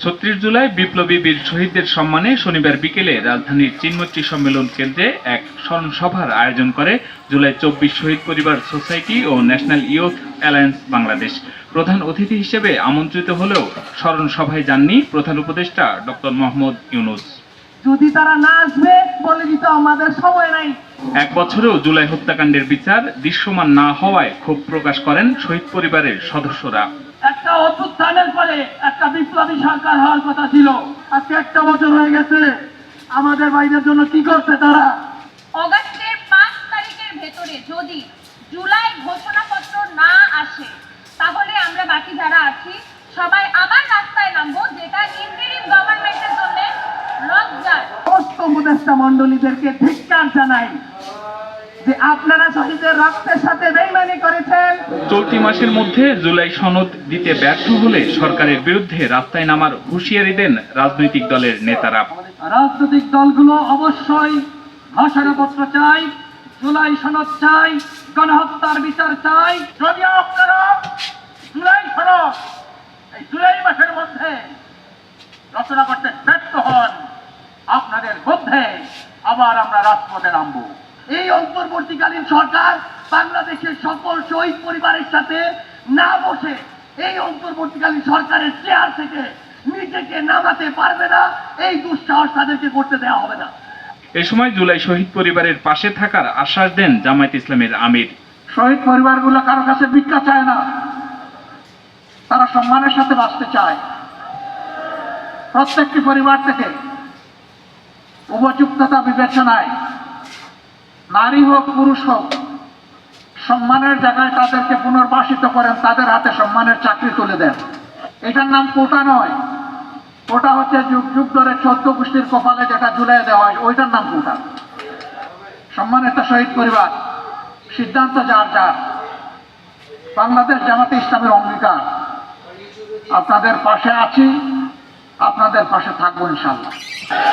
৩৬ জুলাই বিপ্লবী বীর শহীদদের সম্মানে শনিবার বিকেলে রাজধানীর চিনমৈত্রী সম্মেলন কেন্দ্রে এক স্মরণ সভার আয়োজন করে জুলাই ২৪ শহীদ পরিবার সোসাইটি ও ন্যাশনাল ইয়ুথ অ্যালায়েন্স বাংলাদেশ। প্রধান অতিথি হিসেবে আমন্ত্রিত হলেও স্মরণ সভায় যাননি প্রধান উপদেষ্টা ডক্টর মোহাম্মদ ইউনূস। যদি তারা না আসবে বলে দিত আমাদের সময় নাই। এক বছরেও জুলাই হত্যাকাণ্ডের বিচার দৃশ্যমান না হওয়ায় ক্ষোভ প্রকাশ করেন শহীদ পরিবারের সদস্যরা। একটা অভ্যুত্থানের পরে একটা বিপ্লবী সরকার হওয়ার কথা ছিল, আজকে একটা বছর হয়ে গেছে। আমাদের ভাইদের জন্য কি করছে তারা? অগাস্টের ৫ তারিখের ভেতরে যদি জুলাই ঘোষণাপত্র না আসে তাহলে আমরা বাকি যারা আছি সবাই আবার রাস্তায় নামবো, যেটা ইন্টারিম গভর্নমেন্টের জন্য লজ্জার। সমস্ত উপদেষ্টা মণ্ডলীদেরকে ধিক্কার জানাই যে আপনারা শহীদের রক্তের সাথে বেইমানি করেছেন। চলতি মাসের মধ্যে জুলাই সনদ দিতে ব্যর্থ হলে সরকারের বিরুদ্ধে রাস্তায় নামার হুঁশিয়ারি দেন রাজনৈতিক দলের নেতারা। রাজনৈতিক দলগুলো অবশ্যই ঘোষণাপত্র চাই, জুলাই সনদ চাই, গণহত্যার বিচার চাই। যদি আপনারা জুলাই সনদ এই জুলাই মাসের মধ্যে রচনা করতে ব্যর্থ হন, আপনাদের মধ্যে আবার আমরা রাজপথে নামবো। এই অন্তর্বর্তীকালীন সরকার বাংলাদেশের সকল শহীদ পরিবারের সাথে না বসে এই অন্তর্বর্তীকালীন সরকারের চেয়ার থেকে নিজেকে নামাতে পারবে না। এই দুঃসাহস তাদেরকে করতে দেওয়া হবে না। এ সময় জুলাই শহীদ পরিবারের পাশে থাকার আশ্বাস দেন জামায়াত ইসলামের আমির। শহীদ পরিবারগুলো কারো কাছে ভিক্ষা চায় না, তারা সম্মানের সাথে বাঁচতে চায়। প্রত্যেকটি পরিবার থেকে উপযুক্ততা বিবেচনায় নারী হোক পুরুষ হোক সম্মানের জায়গায় তাদেরকে পুনর্বাসিত করেন, তাদের হাতে সম্মানের চাকরি তুলে দেন। এটার নাম কোটা নয়, কোটা হচ্ছে যুগ যুগ ধরে 14 গোষ্ঠীর কপালে যেটা ঝুলিয়ে দেওয়া হয়, ওইটার নাম কোটা। সম্মানিত শহীদ পরিবার, সিদ্ধান্ত যার যার। বাংলাদেশ জামাতে ইসলামের অঙ্গীকার, আপনাদের পাশে আছি, আপনাদের পাশে থাকবো ইনশাআল্লাহ।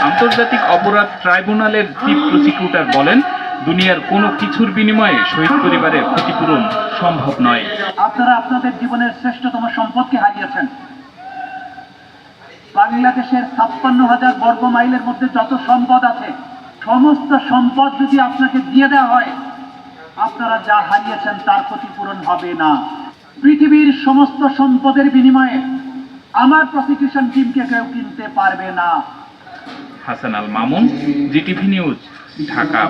আন্তর্জাতিক অপরাধ ট্রাইব্যুনালের চিফ প্রসিকিউটর বলেন, দুনিয়ার কোনো কিছুর বিনিময়ে শহীদ পরিবারের ক্ষতিপূরণ সম্ভব নয়। আপনারা আপনাদের জীবনের শ্রেষ্ঠতম সম্পদকে হারিয়েছেন। বাংলাদেশের ৫৬,০০০ বর্গ মাইলের মধ্যে যত সম্পদ আছে, সমস্ত সম্পদ যদি আপনাকে দিয়ে দেওয়া হয়, আপনারা যা হারিয়েছেন তার ক্ষতিপূরণ হবে না। পৃথিবীর সমস্ত সম্পদের বিনিময়ে আমার প্রসিকিউশন টিমকে কেউ কিনতে পারবে না। Hasan Al Mamun, GTV news, Dhaka.